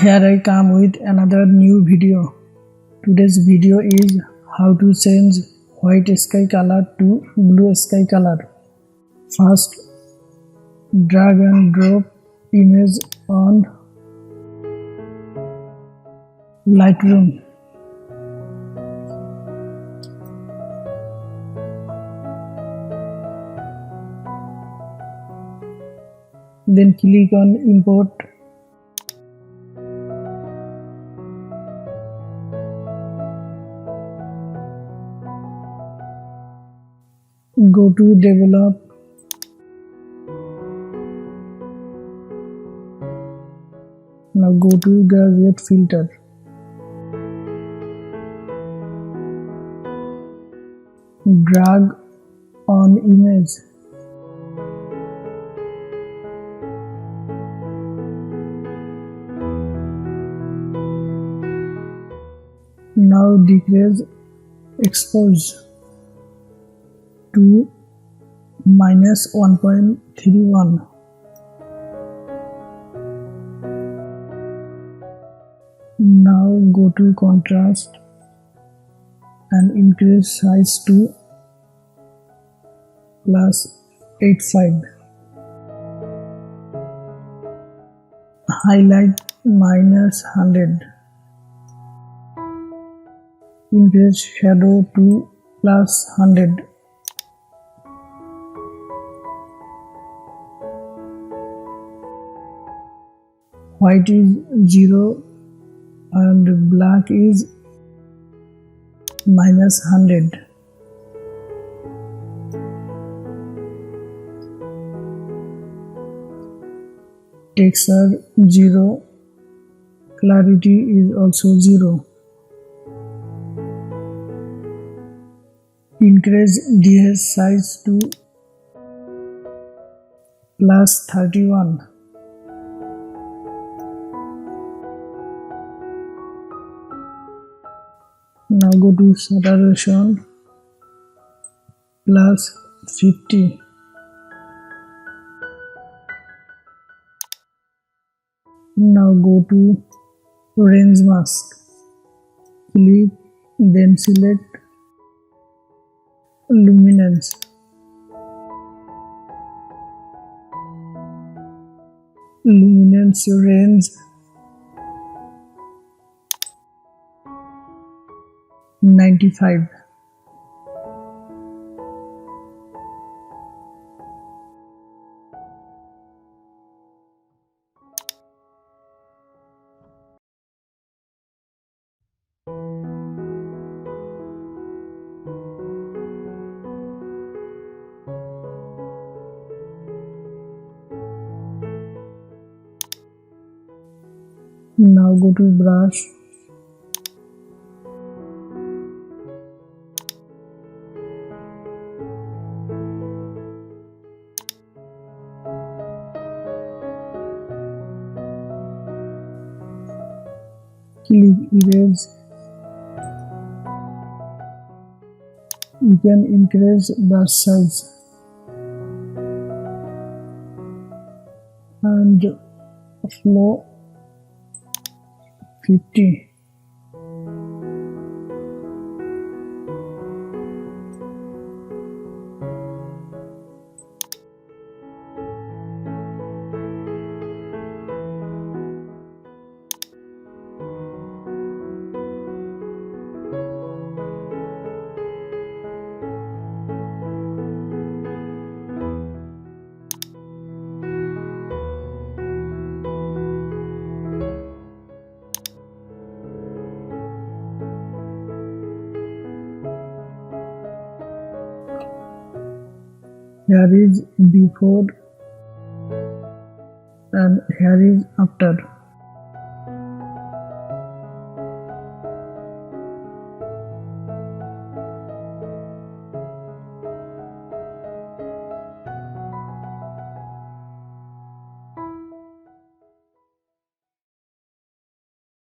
Here I come with another new video. Today's video is how to change white sky color to blue sky color. First, drag and drop image on Lightroom. Then click on import. Go to develop. Now go to graduate filter. Drag on image. Now decrease expose to -1.31. Now go to contrast and increase size to +85. Highlight -100. Increase shadow to +100. White is 0 and black is -100. Texture 0, clarity is also 0. Increase DS size to +31. Now go to saturation +50. Now go to range mask. Click, then select luminance. Luminance range 95. Now go to brush. Click erase. You can increase brush size and flow 50. Here is before and here is after.